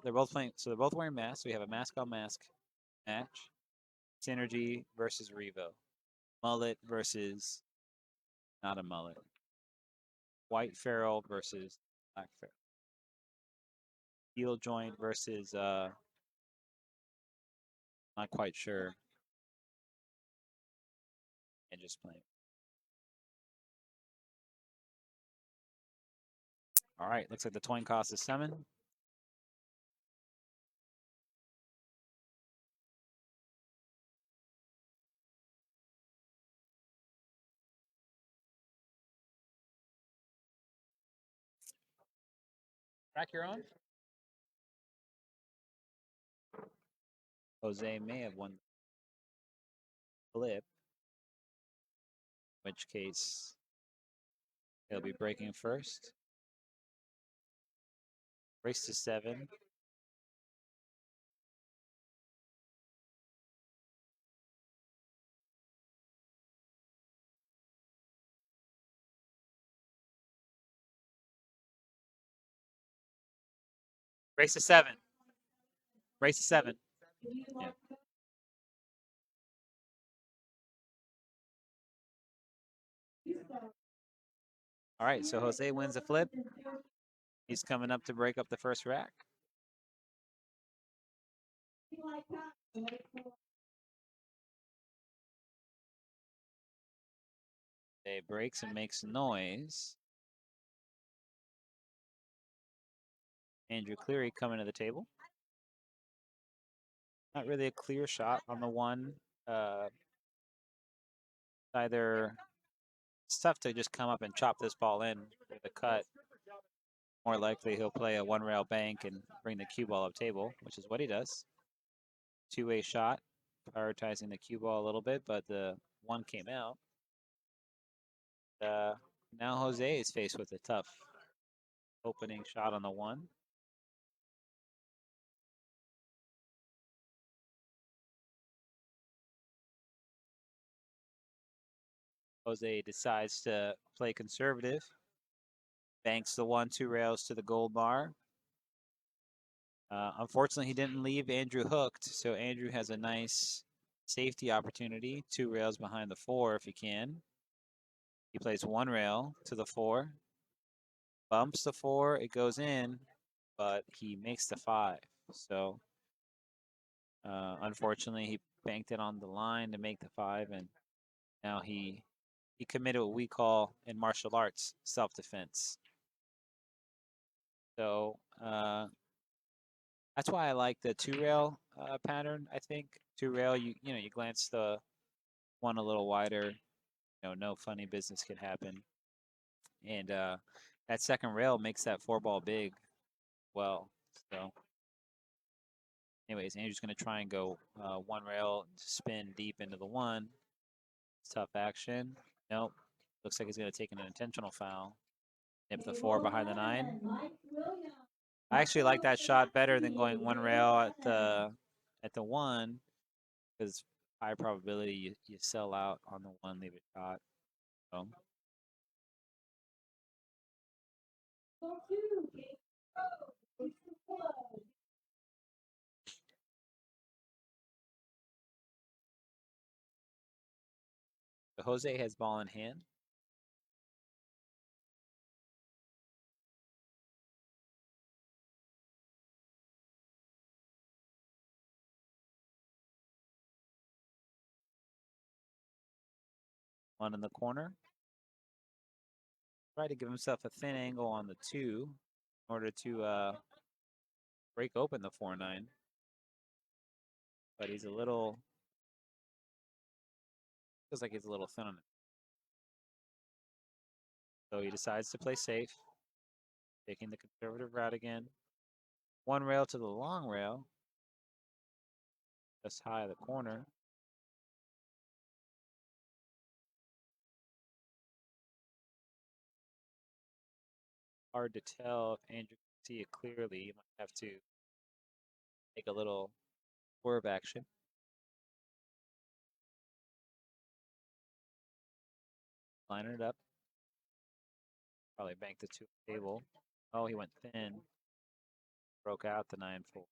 they're both playing. So they're both wearing masks. We have a mask on mask match. Synergy versus Revo. Mullet versus not a mullet. White Feral versus Black Feral. Heel joint versus not quite sure. And just playing. All right, looks like the coin cost is 7. Track you're on. Jose may have won the flip, in which case he'll be breaking first. Race to 7. Race to 7. Race to 7. Yeah. All right, so Jose wins the flip. He's coming up to break up the first rack. Jose breaks and makes noise. Andrew Cleary coming to the table. Not really a clear shot on the one. Either it's tough to just come up and chop this ball in with a cut. More likely he'll play a one-rail bank and bring the cue ball up table, which is what he does. Two-way shot, prioritizing the cue ball a little bit, but the one came out. Now Jose is faced with a tough opening shot on the one. Jose decides to play conservative. Banks the 1-2 rails to the gold bar. Unfortunately, he didn't leave Andrew hooked, so Andrew has a nice safety opportunity. 2 rails behind the 4 if he can. He plays 1 rail to the 4. Bumps the 4, it goes in, but he makes the 5. So, unfortunately, he banked it on the line to make the 5, and now he committed what we call in martial arts self-defense. So that's why I like the 2 rail pattern. I think 2 rail, you glance the one a little wider. No funny business can happen, and that second rail makes that 4 ball big. Well, so anyways, Andrew's going to try and go 1 rail, spin deep into the 1. It's tough action. Nope. Looks like he's going to take an intentional foul. Nip the 4 behind the 9. I actually like that shot better than going 1 rail at the 1, because high probability you sell out on the 1, leave a shot. So. So Jose has ball in hand. One in the corner. Try to give himself a thin angle on the 2 in order to break open the 4-9. But he's a little, feels like he's a little thin on it. So he decides to play safe, taking the conservative route again. 1 rail to the long rail, just high of the corner. Hard to tell if Andrew can see it clearly. You might have to make a little swerve action. Line it up. Probably bank the 2 table. Oh, he went thin. broke out the 9-4.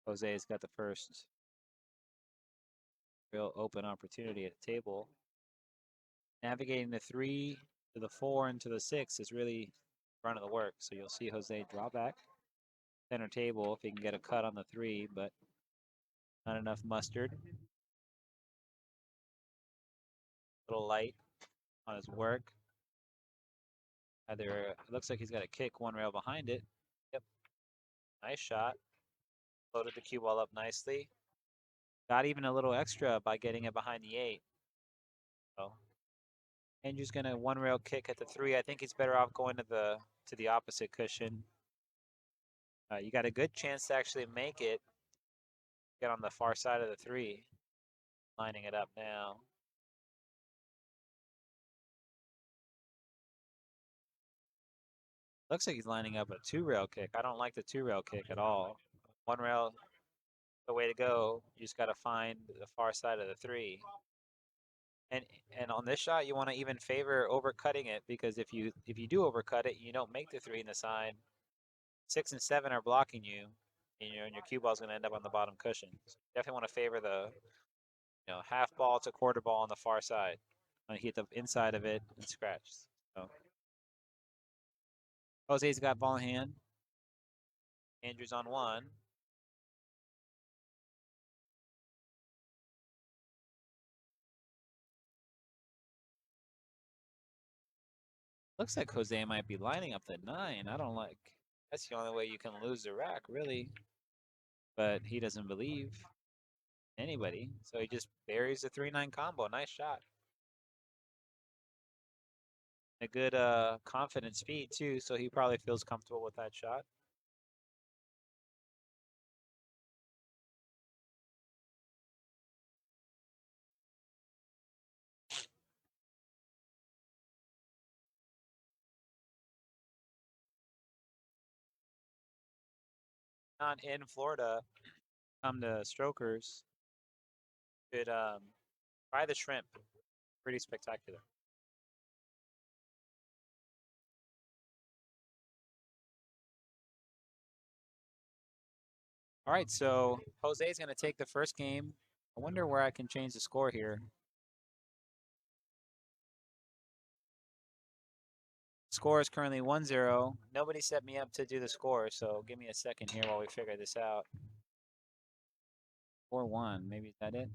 Jose's got the first real open opportunity at the table. Navigating the 3 to the 4 and to the 6 is really front of the work. So you'll see Jose draw back center table if he can get a cut on the 3, but not enough mustard. A little light on his work. Either it looks like he's got a kick one rail behind it. Yep. Nice shot. Loaded the cue ball up nicely. Got even a little extra by getting it behind the 8. So Andrew's gonna one rail kick at the 3. I think he's better off going to the opposite cushion. You got a good chance to actually make it. Get on the far side of the 3. Lining it up now. Looks like he's lining up a 2-rail kick. I don't like the 2-rail kick at all. 1 rail, the way to go. You just got to find the far side of the 3. And on this shot, you want to even favor overcutting it, because if you do overcut it, you don't make the 3 in the side. 6 and 7 are blocking you, and your cue ball is going to end up on the bottom cushion. So you definitely want to favor the half ball to quarter ball on the far side. And hit the inside of it and scratch. So Jose's got ball in hand. Andrew's on 1. Looks like Jose might be lining up the 9. I don't like. That's the only way you can lose the rack, really. But he doesn't believe anybody, so he just buries the 3-9 combo. Nice shot. A good confident speed too, so he probably feels comfortable with that shot. Not in Florida, come to Strokers. Could try the shrimp. Pretty spectacular. All right, so Jose's going to take the first game. I wonder where I can change the score here. Score is currently 1-0. Nobody set me up to do the score, so give me a second here while we figure this out. 4-1, maybe is that it?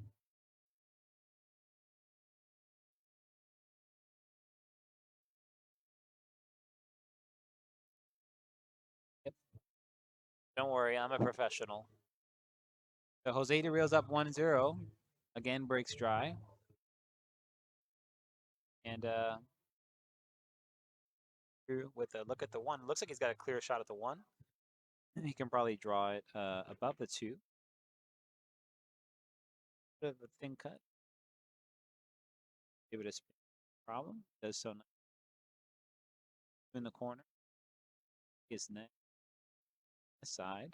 Yep. Don't worry, I'm a professional. So Jose de Real's up 1-0. Again, breaks dry. And with a look at the 1, looks like he's got a clear shot at the 1. He can probably draw it above the 2. Bit of a thin cut. Give it a spin. Problem. Does so nice. In the corner. His neck. Side.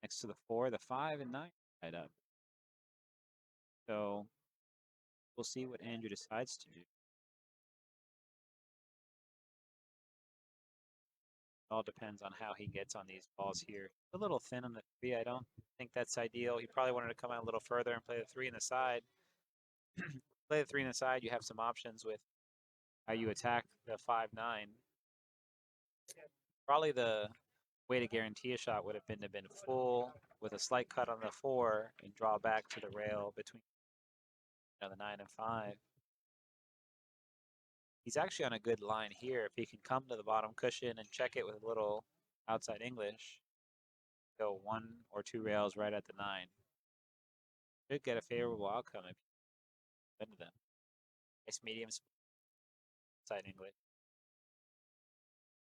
Next to the 4, the 5, and 9. Right up. So we'll see what Andrew decides to do. It all depends on how he gets on these balls here. A little thin on the 3. I don't think that's ideal. He probably wanted to come out a little further and play the 3 in the side. Play the 3 in the side. You have some options with how you attack the 5-9. Probably the way to guarantee a shot would have been full with a slight cut on the 4 and draw back to the rail between the 9 and 5. He's actually on a good line here. If he can come to the bottom cushion and check it with a little outside English, go 1 or 2 rails right at the 9. Should get a favorable outcome if you into them. Nice medium outside English.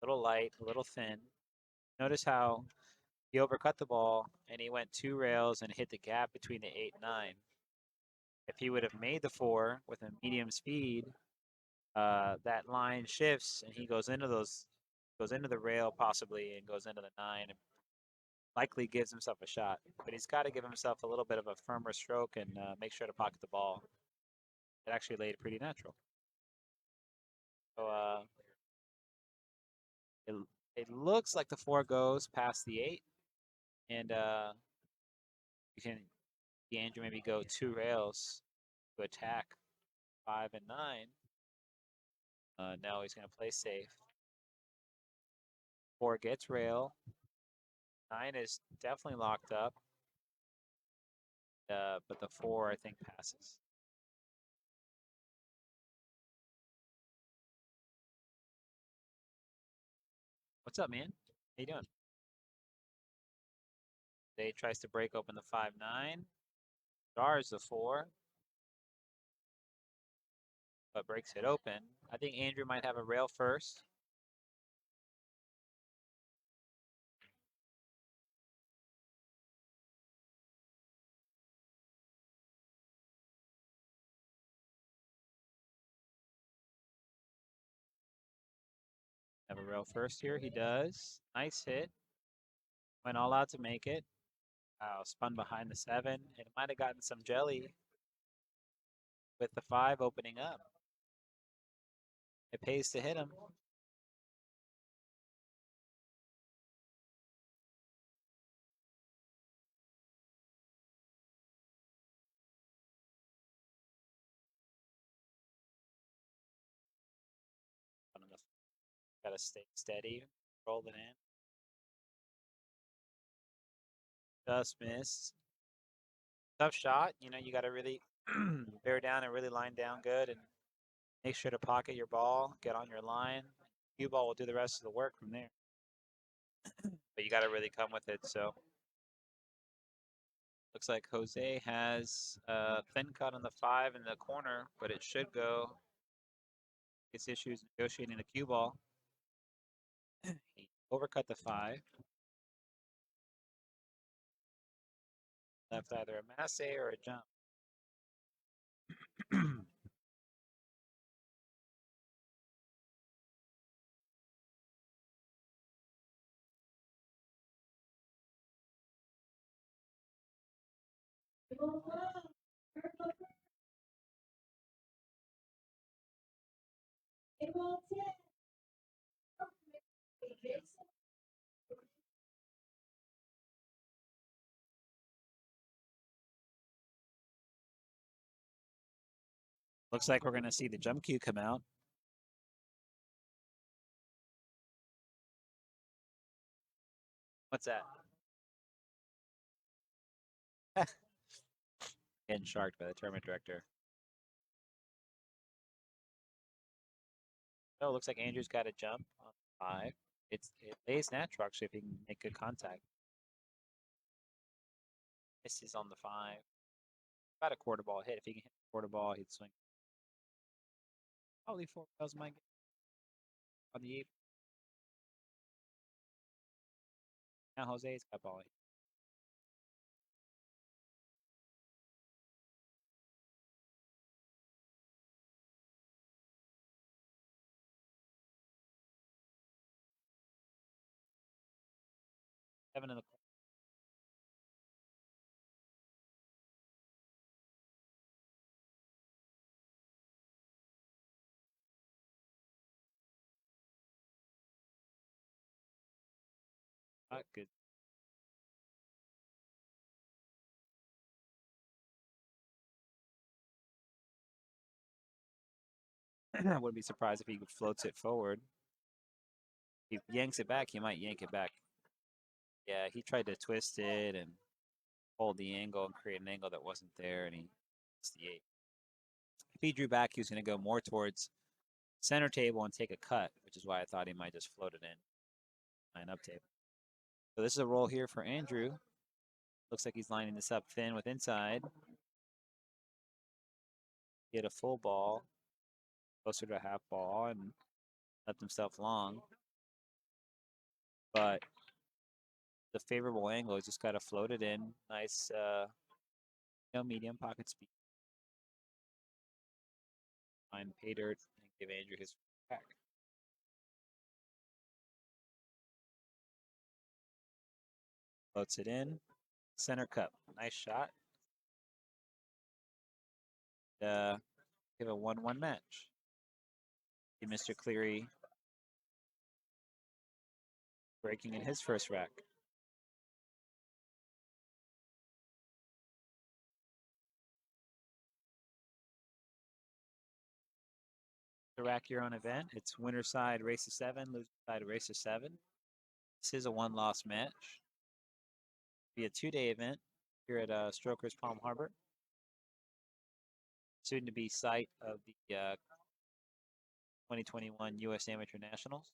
A little light, a little thin. Notice how he overcut the ball and he went 2 rails and hit the gap between the 8 and 9. If he would have made the 4 with a medium speed, that line shifts and he goes into the rail possibly and goes into the 9 and likely gives himself a shot. But he's got to give himself a little bit of a firmer stroke and make sure to pocket the ball. It actually laid pretty natural. So It looks like the 4 goes past the 8, and you can see Andrew maybe go 2 rails to attack 5 and 9. No, he's going to play safe. 4 gets rail. 9 is definitely locked up. But the 4, I think, passes. What's up, man? How you doing? They tries to break open the 5-9. Jars the 4. But breaks it open. I think Andrew might have a rail first. Have a rail first here. He does. Nice hit. Went all out to make it. Wow, spun behind the 7. It might have gotten some jelly with the 5 opening up. It pays to hit him. Got to stay steady. Roll it in. Just missed. Tough shot. You know, you got to really bear down and really line down good and make sure to pocket your ball, get on your line. Cue ball will do the rest of the work from there. But you got to really come with it. So looks like Jose has a thin cut on the 5 in the corner, but it should go. Gets issues negotiating the cue ball. He overcut the 5. Left either a masse or a jump. Looks like we're going to see the jump cue come out. What's that? Getting sharked by the tournament director. Oh, looks like Andrew's got a jump on 5. It lays natural, actually, if he can make good contact. Misses on the 5. About a quarter ball hit. If he can hit a quarter ball, he'd swing. Probably 4 rails might get on the 8. Now Jose's got ball. 7 in the corner. Good. I wouldn't be surprised if he floats it forward. If he yanks it back, he might yank it back. Yeah, he tried to twist it and hold the angle and create an angle that wasn't there, and he missed the 8. If he drew back, he was going to go more towards center table and take a cut, which is why I thought he might just float it in 9 up table. So this is a roll here for Andrew. Looks like he's lining this up thin with inside. He had a full ball, closer to a half ball, and left himself long. But the favorable angle, he's just got to float it in. Nice, medium pocket speed. Find pay dirt and give Andrew his back. Floats it in. Center cup. Nice shot. Give a 1-1 match. Mr. Cleary breaking in his first rack. The rack your own event. It's winner side race to 7, loser side race to 7. This is a one-loss match. Be a 2-day event here at Strokers Palm Harbor. Soon to be site of the 2021 U.S. Amateur Nationals.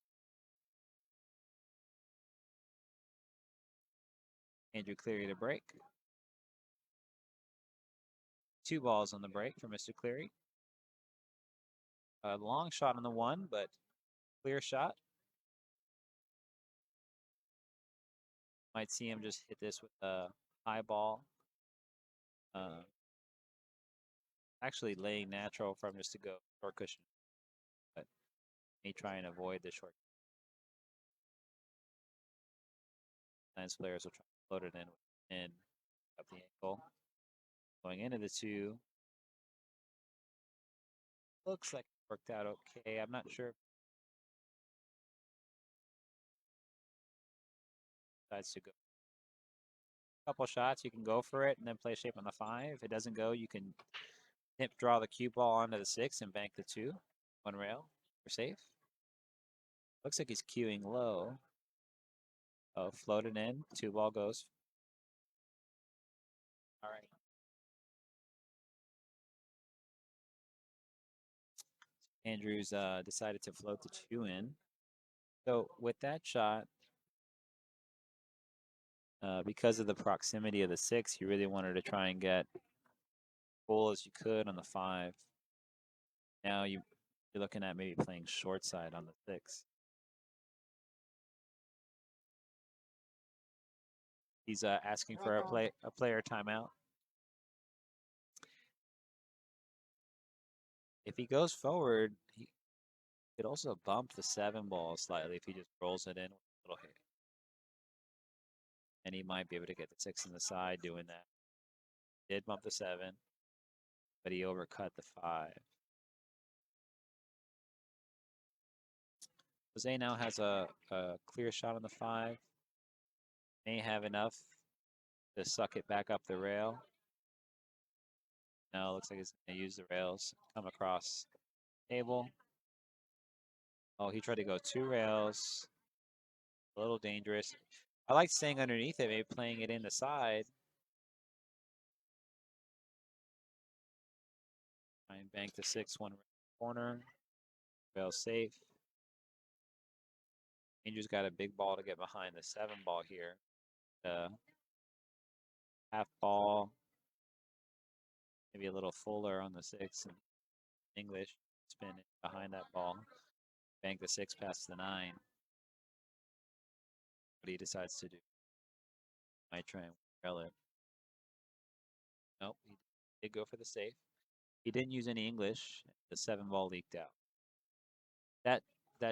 Andrew Cleary to break. 2 balls on the break for Mr. Cleary. A long shot on the 1, but clear shot. Might see him just hit this with a high ball. Actually laying natural for him just to go short cushion. But me try and avoid the short. Nice players will try to float it in up the ankle. Going into the 2. Looks like it worked out okay. I'm not sure. Decides to go. Couple shots, you can go for it and then play shape on the 5. If it doesn't go, you can hip draw the cue ball onto the 6 and bank the 2. 1 rail. We're safe. Looks like he's cueing low. Oh, floated in. 2 ball goes. All right. Andrews decided to float the 2 in. So with that shot, because of the proximity of the 6, you really wanted to try and get full as you could on the 5. Now you're looking at maybe playing short side on the 6. He's asking for a player timeout. If he goes forward, he could also bump the 7 ball slightly if he just rolls it in with a little hit. And he might be able to get the 6 in the side doing that. Did bump the 7, but he overcut the 5. Jose now has a clear shot on the 5. May have enough to suck it back up the rail. No, looks like he's going to use the rails, come across table. Oh, he tried to go 2 rails. A little dangerous. I like staying underneath it, maybe playing it in the side. Try and bank the 6 1 corner. Rail safe. Andrew's got a big ball to get behind the 7 ball here. Half ball. Maybe a little fuller on the 6 and English. Spin it behind that ball. Bank the 6 past the 9. What he decides to do. Might try and rail it. Nope, he did go for the safe. He didn't use any English. The 7 ball leaked out. That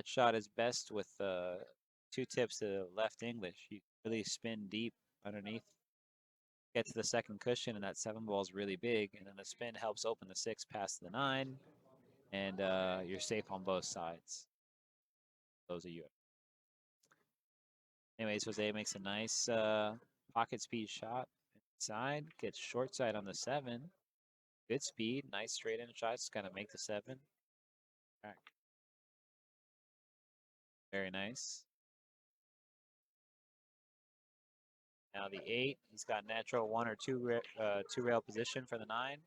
shot is best with 2 tips to the left English. You really spin deep underneath, get to the second cushion, and that 7 ball is really big. And then the spin helps open the 6 past the 9, and you're safe on both sides. Those are you. Anyways, Jose makes a nice pocket speed shot inside, gets short side on the 7. Good speed, nice straight in shots, kind of make the 7. Back. Very nice. Now the 8, he's got natural 1 or 2 rail position for the 9.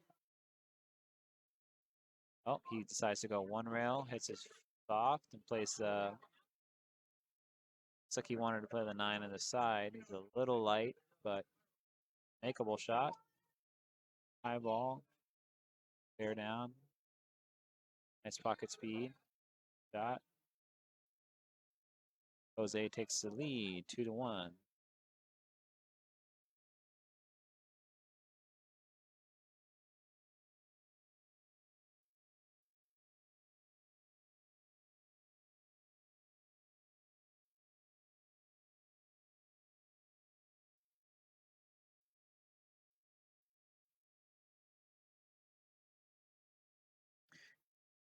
Oh, he decides to go 1 rail, hits his soft and plays the. Looks like he wanted to play the 9 on the side. He's a little light, but makeable shot. High ball, bear down. Nice pocket speed. Shot. Jose takes the lead, 2-1.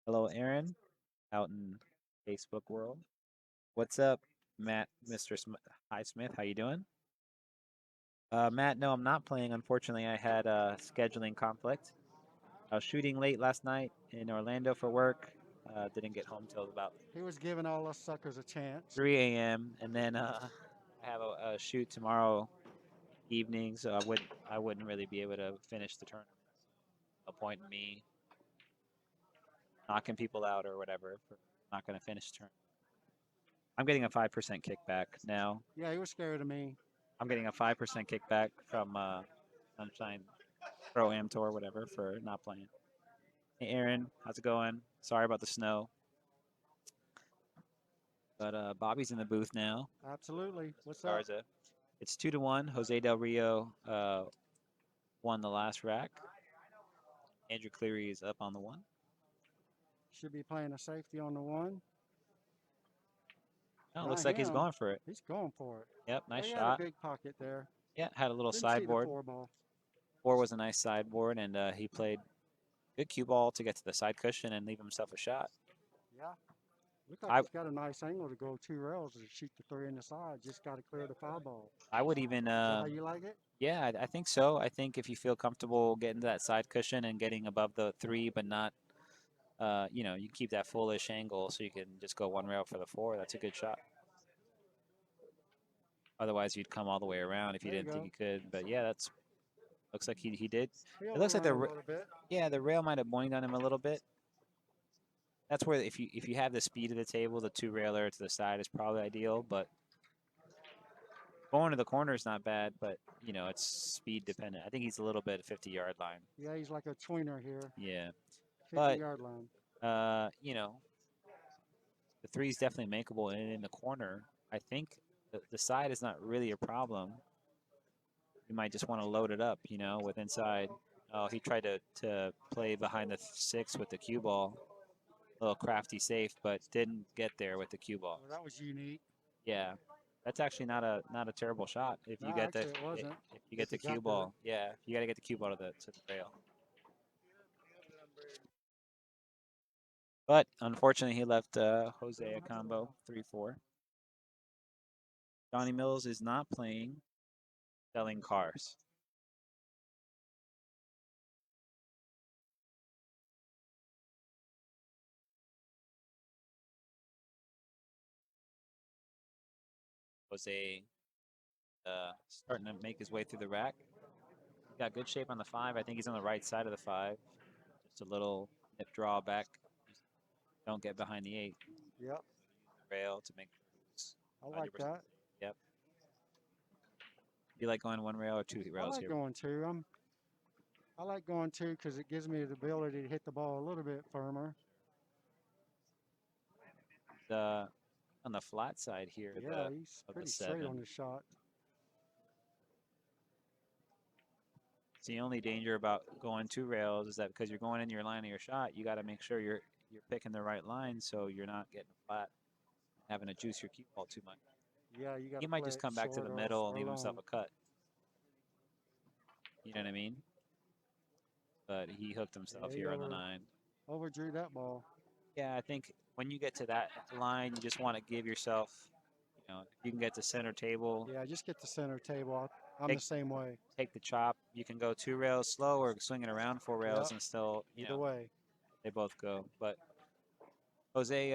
Hello, Aaron, out in Facebook world. What's up, Matt, Mr. Hi Smith, how you doing? Matt, no, I'm not playing. Unfortunately, I had a scheduling conflict. I was shooting late last night in Orlando for work. Didn't get home till about He was giving all us suckers a chance. 3 a.m. and then I have a shoot tomorrow evening, so I wouldn't really be able to finish the tournament. No point in me knocking people out or whatever for not going to finish the tournament. I'm getting a 5% kickback now. Yeah, he was scared of me. I'm getting a 5% kickback from Sunshine Pro Am Tour, whatever, for not playing. Hey, Aaron, how's it going? Sorry about the snow. But Bobby's in the booth now. Absolutely. What's up? Garza. It's 2-1. Jose Del Rio won the last rack. Andrew Cleary is up on the one. Should be playing a safety on the one. Oh, Not looks like he's him. going for it. He's going for it. Yep, nice He had a shot. big pocket there. Yeah, had a little Didn't see the sideboard. 4 ball. Four was a nice sideboard, and he played good cue ball to get to the side cushion and leave himself a shot. Yeah. Look like he's got a nice angle to go 2 rails to shoot the 3 in the side. Just got to clear the 5 ball. I would even. Is that how you like it? Yeah, I think so. I think if you feel comfortable getting to that side cushion and getting above the 3, but not, you keep that fullish angle so you can just go one rail for the 4. That's a good shot. Otherwise, you'd come all the way around if you didn't think you could. But yeah, that's looks like he did. It looks like the rail might have boinged on him a little bit. That's where if you have the speed of the table, the 2 railer to the side is probably ideal. But going to the corner is not bad, but it's speed dependent. I think he's a little bit 50-yard line. Yeah, he's like a tweener here. Yeah, 50-yard line. The 3 is definitely makeable, and in the corner, I think the side is not really a problem. You might just want to load it up, with inside. Oh, he tried to play behind the 6 with the cue ball. A little crafty safe, but didn't get there with the cue ball. Well, that was unique. Yeah, that's actually not a terrible shot if you get the if you get the cue ball. Yeah, you got to get the cue ball to the rail. But unfortunately, he left Jose a combo 3-4. Johnny Mills is not playing, selling cars. Jose starting to make his way through the rack. He got good shape on the 5. I think he's on the right side of the 5. Just a little nip draw back. Don't get behind the 8. Yep. Rail to make. I like that. Yep. You like going 1 rail or 2 rails here? I like going 2. I like going 2 because it gives me the ability to hit the ball a little bit firmer. On the flat side here. Yeah, he's pretty straight on his shot. It's the only danger about going 2 rails is that because you're going in your line of your shot, you got to make sure you're picking the right line so you're not getting flat, having to juice your cue ball too much. Yeah, you got. He might just come back to the middle and leave himself a cut. You know what I mean? But he hooked himself here on the 9. Overdrew that ball. Yeah, I think when you get to that line, you just want to give yourself, if you can get to center table. Yeah, just get to center table. I'm the same way. Take the chop. You can go 2 rails slow or swing it around 4 rails and still, either way. They both go. But Jose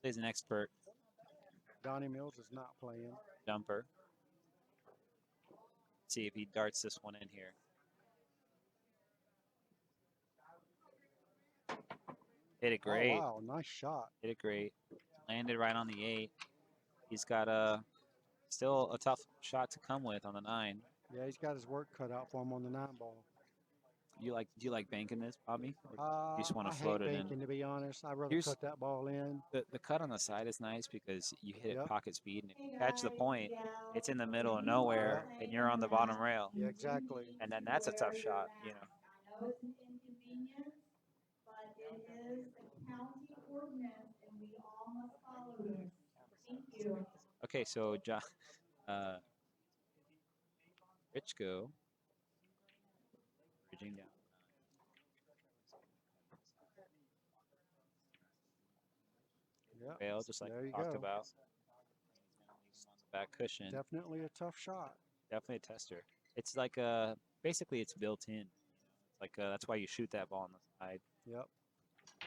is an expert. Donnie Mills is not playing. Jumper. Let's see if he darts this one in here. Hit it great. Oh, wow, nice shot. Hit it great. Landed right on the 8. He's got still a tough shot to come with on the 9. Yeah, he's got his work cut out for him on the 9 ball. Do you like banking this, Bobby? Or you just want to float it banking, to be honest. I'd rather cut that ball in. The cut on the side is nice because you hit it pocket speed, and if you catch the point, it's in the middle of nowhere, and you're on the bottom rail. Yeah, exactly. And then that's a tough shot, I know it's an inconvenience, but it is a county ordinance, and we all must follow this. Thank you. Okay, so Richko bridging down. Yeah. Fail, just like we talked about. back cushion. Definitely a tough shot. Definitely a tester. It's like basically it's built in. It's like that's why you shoot that ball on the side. Yep.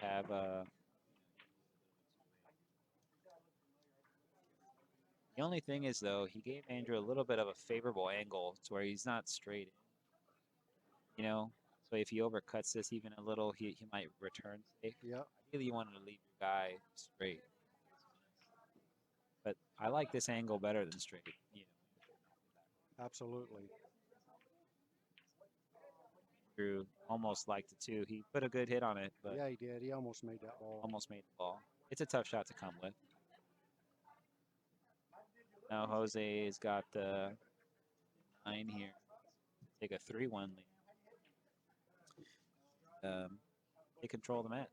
Have the only thing is though he gave Andrew a little bit of a favorable angle to where he's not straight. You know, so if he overcuts this even a little, he might return safe. Yep. Ideally, you wanted to leave your guy straight. But I like this angle better than straight. You know, Absolutely. Drew almost liked it too. He put a good hit on it, but Yeah, he did. He almost made that ball. almost made the ball. It's a tough shot to come with. Now Jose has got the 9 here. Take a 3-1 lead. They control the match.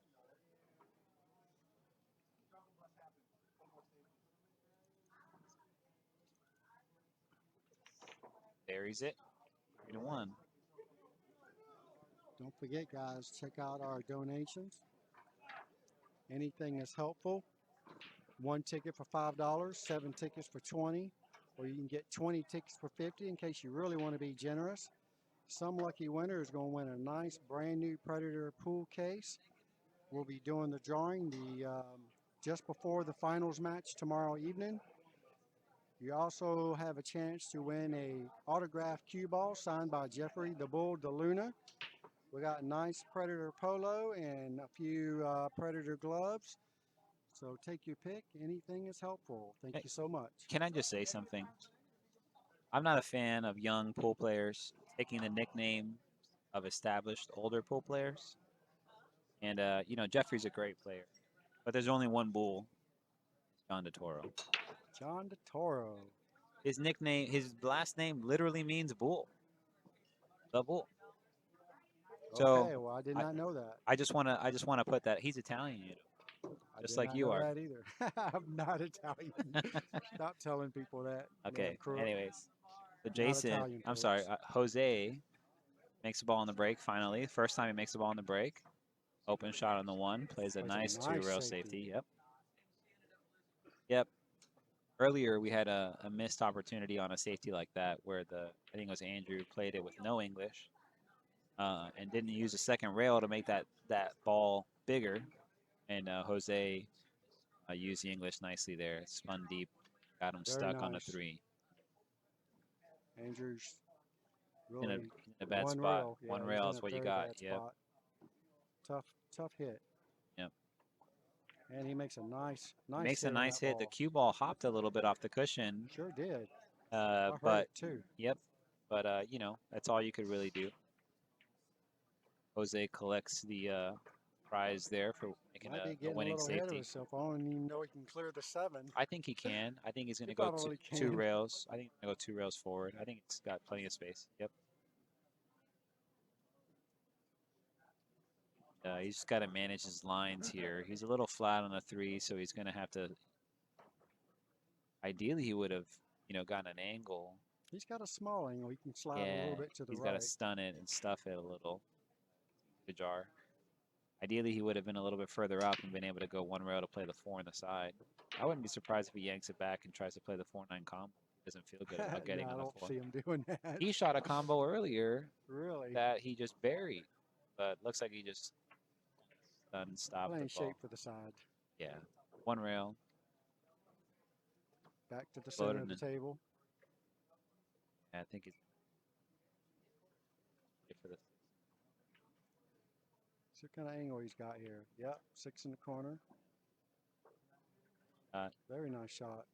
Buries it. 3-1. Don't forget, guys, check out our donations. Anything is helpful. 1 ticket for $5, 7 tickets for 20, or you can get 20 tickets for 50 in case you really want to be generous. Some lucky winner is going to win a nice brand new Predator pool case. We'll be doing the drawing just before the finals match tomorrow evening. You also have a chance to win a autographed cue ball signed by Jeffrey the Bull DeLuna. We got a nice Predator polo and a few Predator gloves. So take your pick. Anything is helpful. Thank you so much. Can I just say something? I'm not a fan of young pool players taking the nickname of established older pool players. And, you know, Jeffrey's a great player. But there's only one bull, John DeToro. John DeToro. His nickname, his last name literally means bull. The bull. So Okay, well, I did not know that. I just wanna put that he's Italian, you know, I just did like not you know are. that either. I'm not Italian. Stop telling people that. Okay. Crook. Anyways, so Not Jason, Italian, I'm sorry, folks. Jose makes the ball on the break finally. First time he makes the ball on the break. Open shot on the 1. Plays a nice 2-rail safety. Yep. Yep. Earlier we had a missed opportunity on a safety like that where I think it was Andrew played it with no English and didn't use a second rail to make that ball bigger. And Jose used the English nicely there. Spun deep, got him Very stuck on a nice. 3. Andrew's In really a bad one spot. rail. Yeah, One he's rail in is a what you very got. bad Yep. spot. Tough hit. Yep. And he makes a nice Makes hit a nice hit. The ball. cue ball hopped a little bit off the cushion. Sure did. I heard But it too. yep. But you know, that's all you could really do. Jose collects the prize there for making Might be a getting a winning little ahead of safety. himself. I don't even know he can clear the 7. I think he can. I think he's going He to go probably two can. rails. I think he's going to go 2 rails forward. I think it's got plenty of space. Yep. He's just got to manage his lines here. He's a little flat on the 3, so he's going to have to. Ideally, he would have, you know, gotten an angle. He's got a small angle. He can slide a little bit to the he's right. got to stun it and stuff it a little. The jar. Ideally, he would have been a little bit further up and been able to go 1 rail to play the 4 on the side. I wouldn't be surprised if he yanks it back and tries to play the 4-9 combo. He doesn't feel good about getting No, on I the don't 4. see him doing that. He shot a combo earlier Really? that he just buried, but looks like he just done stopped Playing the ball. shape for the side. Yeah, 1 rail. Back to the center of the Loaded table. I think it's for the. See what kind of angle he's got here. Yep, 6 in the corner. Very nice shot.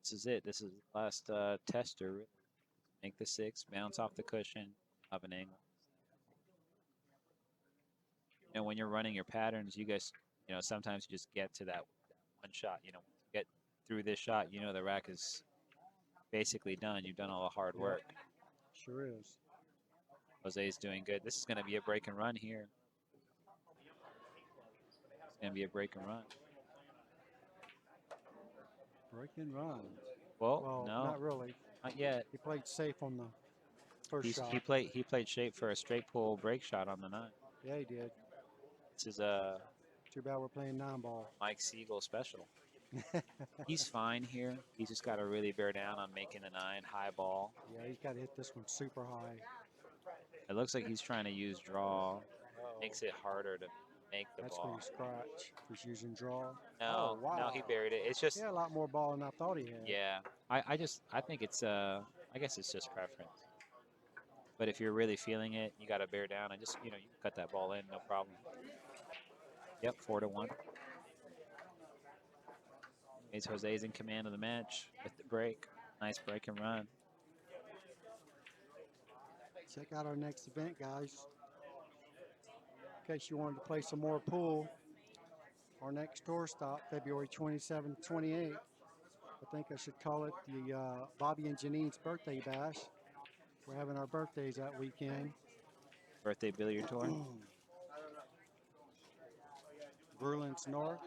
This is it. This is the last tester. Really. Make the 6, bounce off the cushion, have an angle. You know, when you're running your patterns, you guys, you know, sometimes you just get to that 1 shot. You know, get through this shot, you know the rack is basically done. You've done all the hard work. Sure is. Jose's doing good. This is going to be a break and run here. It's going to be a break and run. Break and run. Well, no, not really. not yet. He played safe on the first shot. He played shape for a straight pull break shot on the 9. Yeah, he did. This is a Too bad we're playing 9 ball. Mike Siegel special. He's fine here. He's just got to really bear down on making the 9 high ball. Yeah, he's got to hit this one super high. It looks like he's trying to use draw. Uh-oh. Makes it harder to make the That's ball. going to scratch. He's using draw. No, Oh, wow. no, he buried it. It's just, Yeah, a lot more ball than I thought he had. yeah. I think it's, I guess it's just preference. But if you're really feeling it, you got to bear down and just, you can cut that ball in, no problem. Yep, 4-1. Is Jose's in command of the match with the break. Nice break and run. Check out our next event, guys. In case you wanted to play some more pool, our next tour stop, February 27th, 28th. I think I should call it the Bobby and Janine's birthday bash. We're having our birthdays that weekend. Birthday billiard tour. Bruins North,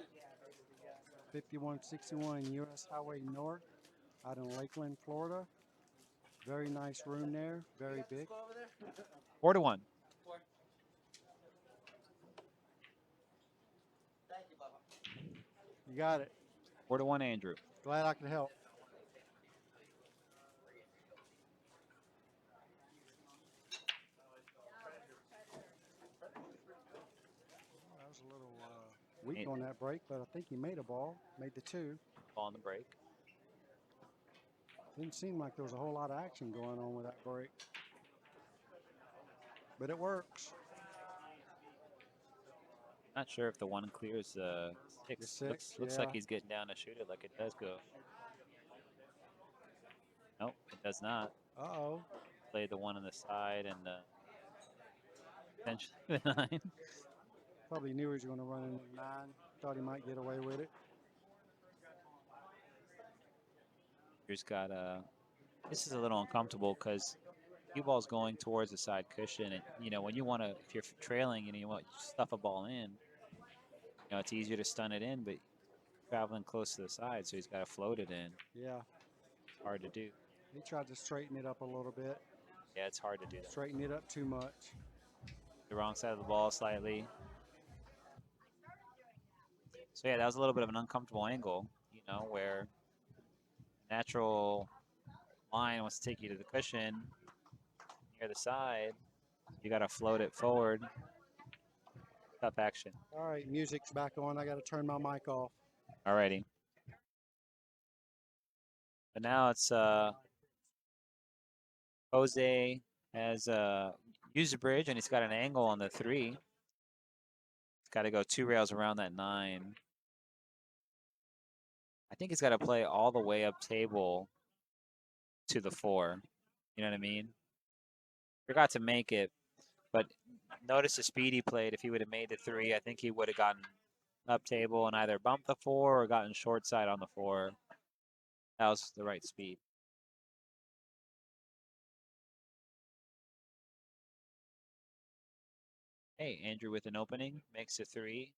5161 U.S. Highway North, out in Lakeland, Florida. Very nice room there, very big. 4-1. You got it. 4-1, Andrew. Glad I could help. That was a little weak on that break, but I think he made a ball, made the 2. Ball on the break. Didn't seem like there was a whole lot of action going on with that break. But it works. Not sure if the 1 clears the 6. The 6, Looks yeah. like he's getting down to shoot it like it does go. Nope, it does not. Uh-oh. Played the 1 on the side and potentially the 9. Probably knew he was going to run into 9. Thought he might get away with it. Here's got this is a little uncomfortable because cue ball's going towards the side cushion, and when you want to, if you're trailing and you want to stuff a ball in, it's easier to stun it in, but traveling close to the side, so he's got to float it in. Yeah. Hard to do. He tried to straighten it up a little bit. Yeah, it's hard to do that. Straighten it up too much. The wrong side of the ball slightly. So yeah, that was a little bit of an uncomfortable angle, where natural line wants to take you to the cushion near the side. You got to float it forward. Tough action. All right, music's back on. I got to turn my mic off. Alrighty. But now it's Jose has used the bridge and he's got an angle on the 3. He's got to go 2 rails around that 9. I think he's got to play all the way up table to the 4. You know what I mean? Forgot to make it, but notice the speed he played. If he would have made the 3, I think he would have gotten up table and either bumped the 4 or gotten short side on the 4. That was the right speed. Hey, Andrew with an opening, makes a 3.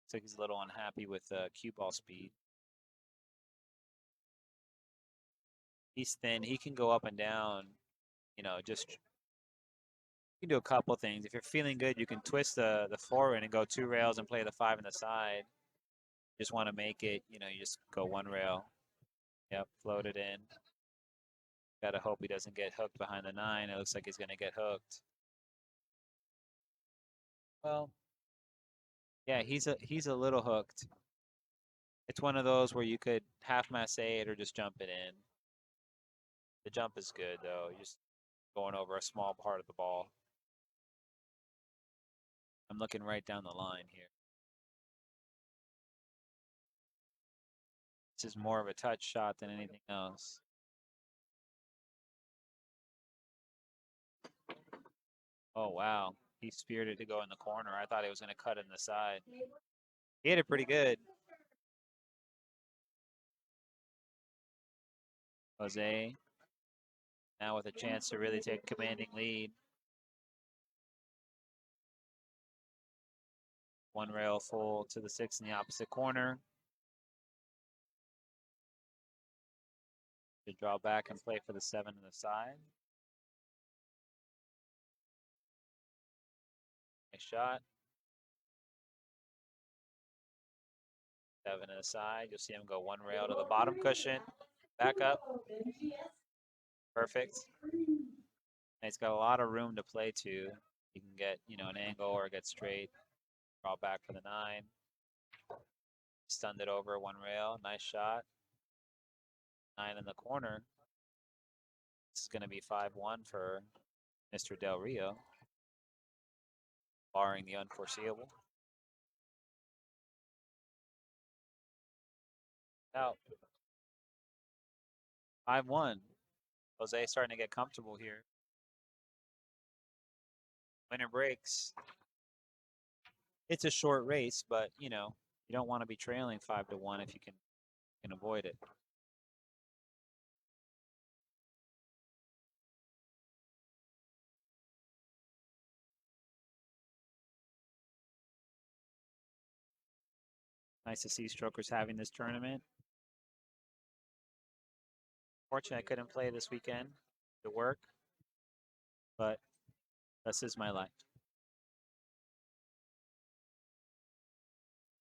Looks like he's a little unhappy with cue ball speed. He's thin. He can go up and down, just you can do a couple things. If you're feeling good, you can twist the 4 in and go 2 rails and play the 5 in the side. Just want to make it, you just go 1 rail. Yep, float it in. Gotta hope he doesn't get hooked behind the 9. It looks like he's gonna get hooked. Well, yeah, he's a little hooked. It's one of those where you could half masse it or just jump it in. The jump is good though. You're just going over a small part of the ball. I'm looking right down the line here. This is more of a touch shot than anything else. Oh, wow. He speared it to go in the corner. I thought he was going to cut in the side. He hit it pretty good. Jose now with a chance to really take a commanding lead. 1 rail full to the 6 in the opposite corner. To draw back and play for the 7 in the side. Nice shot. 7 to the side. You'll see him go one rail to the bottom cushion, back up. Perfect. And he's got a lot of room to play to. You can get, an angle or get straight. Draw back for the 9. Stunned it over one rail. Nice shot. 9 in the corner. This is going to be 5-1 for Mr. Del Rio, barring the unforeseeable. Out. 5-1. Jose starting to get comfortable here. Winner breaks. It's a short race, but you don't want to be trailing 5-1 if you can avoid it. Nice to see strokers having this tournament. Fortunately, I couldn't play this weekend to work, but this is my life.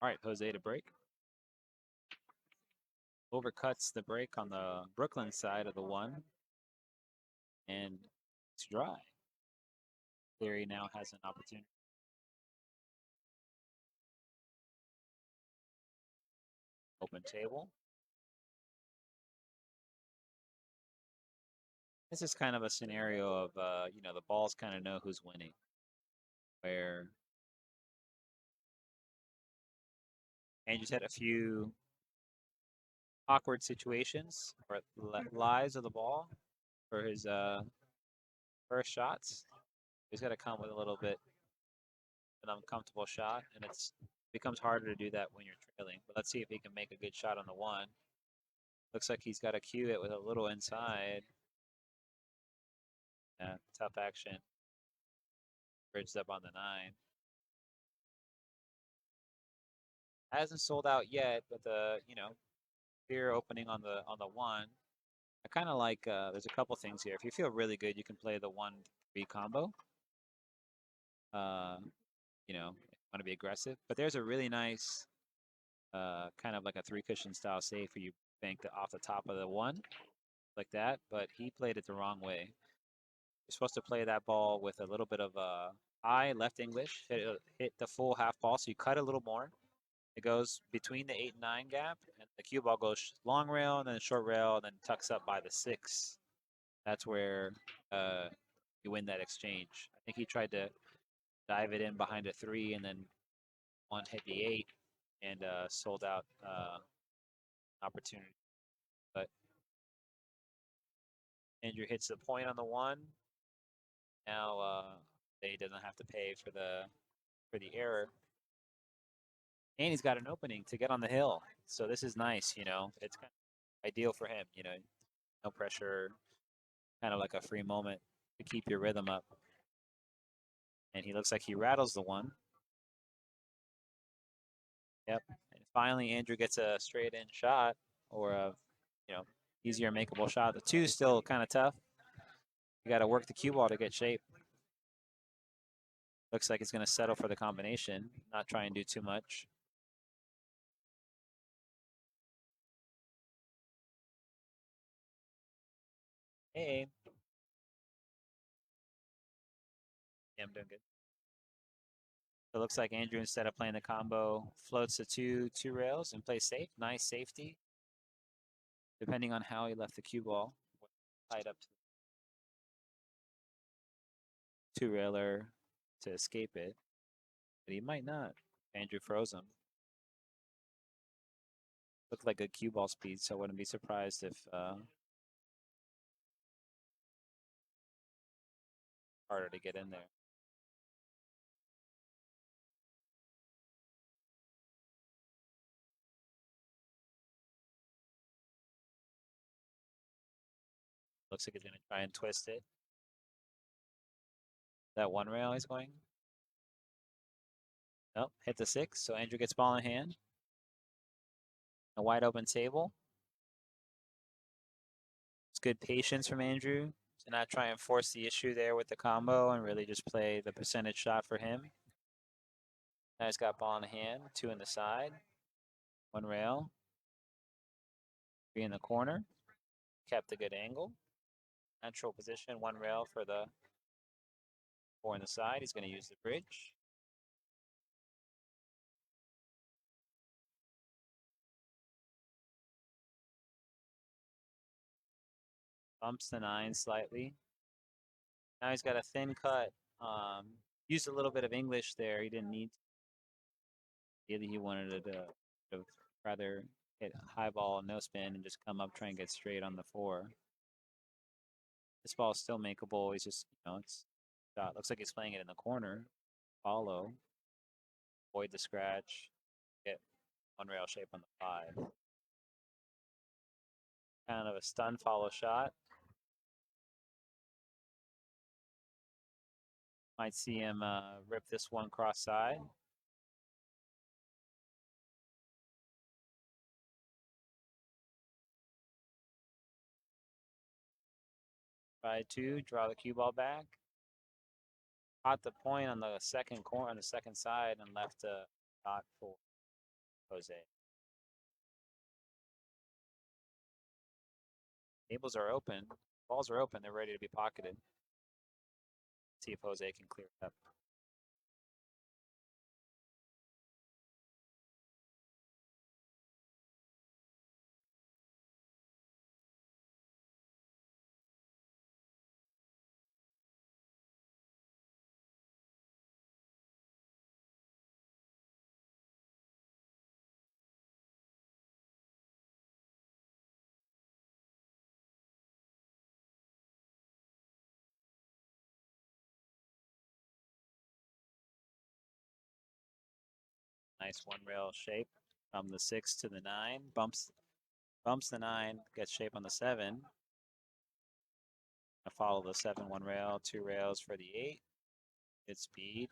All right, Jose to break. Overcuts the break on the Brooklyn side of the 1, and it's dry. Cleary now has an opportunity. Open table. This is kind of a scenario of, the balls kind of know who's winning, where Andrew's had a few awkward situations or lies of the ball for his first shots. He's got to come with a little bit of an uncomfortable shot, and it becomes harder to do that when you're trailing. But let's see if he can make a good shot on the 1. Looks like he's got to cue it with a little inside. Yeah, tough action. Bridged up on the 9. Hasn't sold out yet, but the clear opening on the 1. I kind of like. There's a couple things here. If you feel really good, you can play the 1-3 combo. If you want to be aggressive, but there's a really nice, kind of like a 3 cushion style save where you bank off the top of the 1 like that. But he played it the wrong way. You're supposed to play that ball with a little bit of high left English, hit the full half ball, so you cut a little more. It goes between the 8 and 9 gap, and the cue ball goes long rail and then short rail, and then tucks up by the 6. That's where you win that exchange. I think he tried to dive it in behind a 3, and then 1 hit the 8 and sold out opportunity. But Andrew hits the point on the 1. Now he doesn't have to pay for the error. And he's got an opening to get on the hill. So this is nice, It's kind of ideal for him, No pressure, kind of like a free moment to keep your rhythm up. And he looks like he rattles the 1. Yep. And finally, Andrew gets a straight in shot or a, easier makeable shot. The 2 is still kind of tough. You got to work the cue ball to get shape. Looks like he's going to settle for the combination, not try and do too much. Hey. Yeah, I'm doing good. So it looks like Andrew, instead of playing the combo, floats the two rails and plays safe. Nice safety. Depending on how he left the cue ball, tied up to the 2-railer to escape it. But he might not. Andrew froze him. Looked like a cue ball speed, so I wouldn't be surprised if harder to get in there. Looks like he's going to try and twist it. That 1 rail he's going. Nope, hit the 6. So Andrew gets ball in hand. A wide open table. It's good patience from Andrew to not try and force the issue there with the combo and really just play the percentage shot for him. Now he's got ball in hand, 2 in the side. One rail. 3 in the corner. Kept a good angle. Natural position. One rail for the 4 in the side. He's going to use the bridge. Bumps the 9 slightly. Now he's got a thin cut. Used a little bit of English there. He didn't need to. Either he wanted to rather hit high ball, no spin, and just come up, try and get straight on the 4. This ball is still makeable. He's just, it's shot. Looks like he's playing it in the corner. Follow. Avoid the scratch. Get one rail shape on the 5. Kind of a stun follow shot. Might see him rip this one cross side. Try to draw the cue ball back. Caught the point on the second corner, on the second side, and left a dot for Jose. Tables are open. Balls are open. They're ready to be pocketed. See if Jose can clear it up. Nice one rail shape from the 6 to the 9. Bumps the 9, gets shape on the 7. I follow the 7 one rail, 2 rails for the 8. Good speed.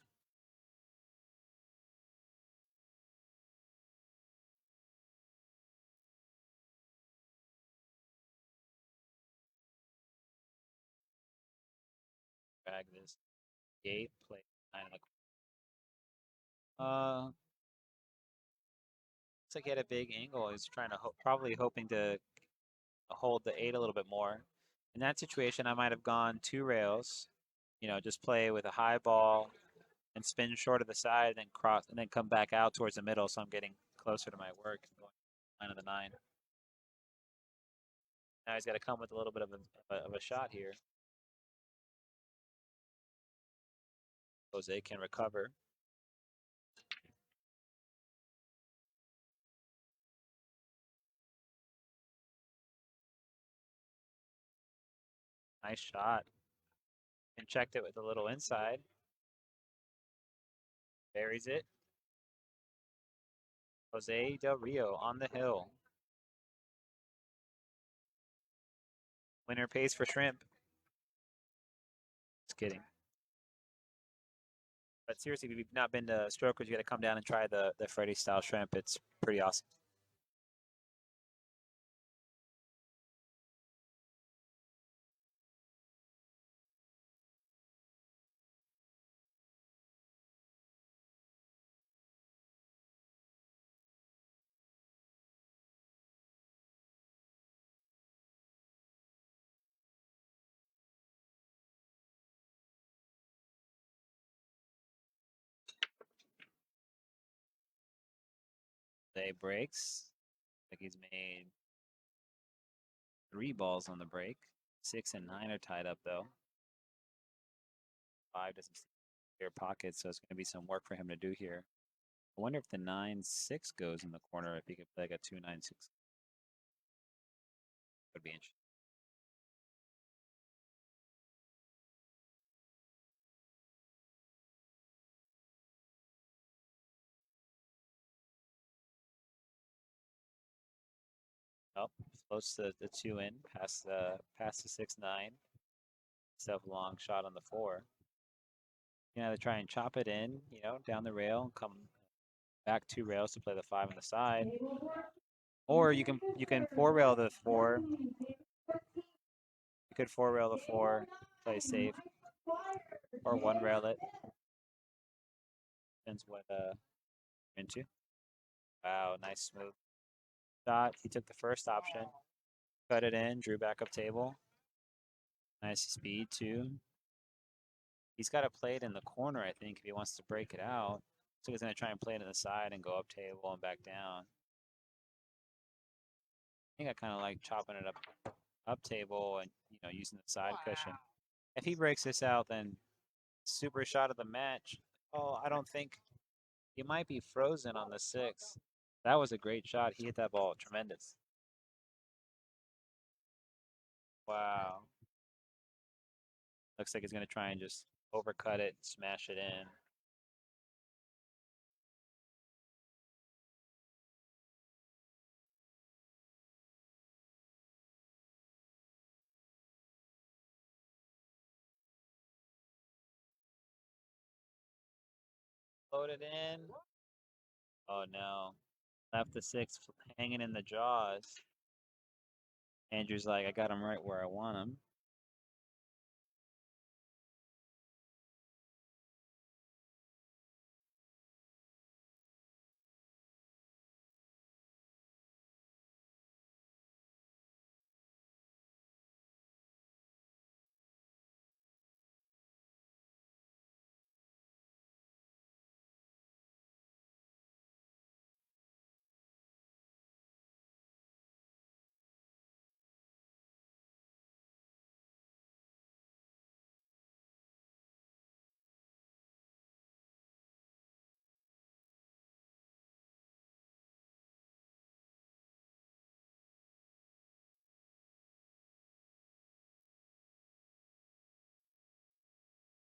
Drag this 8, play 9 in the looks like he had a big angle. He's trying to probably hoping to hold the 8 a little bit more. In that situation, I might have gone 2 rails. Just play with a high ball and spin short of the side, and then cross, and then come back out towards the middle. So I'm getting closer to my work, going 9 of the 9. Now he's got to come with a little bit of a shot here. Jose can recover. Nice shot. And checked it with a little inside. Buries it. Jose Del Rio on the hill. Winner pays for shrimp. Just kidding. But seriously, if you've not been to Strokers, you got to come down and try the Freddy style shrimp. It's pretty awesome. They breaks. Like he's made 3 balls on the break. 6 and 9 are tied up though. 5 doesn't see clear pockets, so it's going to be some work for him to do here. I wonder if the 9-6 goes in the corner, if he could play like a 2-9-6. Would be interesting. Oh, floats the 2 in, past the 6-9. Stuff long shot on the 4. They try and chop it in, down the rail, and come back 2 rails to play the 5 on the side. Or you can 4 rail the 4. You could 4 rail the 4, play safe, or 1 rail it. Depends what into. Wow, nice smooth shot. He took the first option, cut it in, drew back up table. Nice speed too. He's got to play it in the corner, I think, if he wants to break it out. So he's going to try and play it in the side and go up table and back down. I think I kind of like chopping it up table and using the side cushion. If he breaks this out, then super shot of the match. Oh, I don't think he might be frozen on the 6. That was a great shot. He hit that ball tremendous. Wow. Looks like he's going to try and just overcut it, smash it in. Load it in. Oh no. Left the 6 hanging in the jaws. Andrew's like, I got him right where I want him.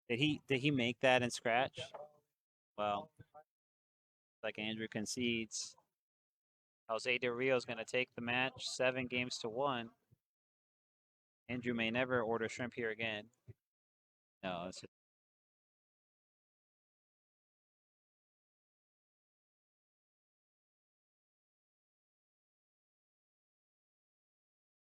Did he make that in scratch? Well, like Andrew concedes. Jose De Rio is going to take the match 7-1. Andrew may never order shrimp here again. No, it's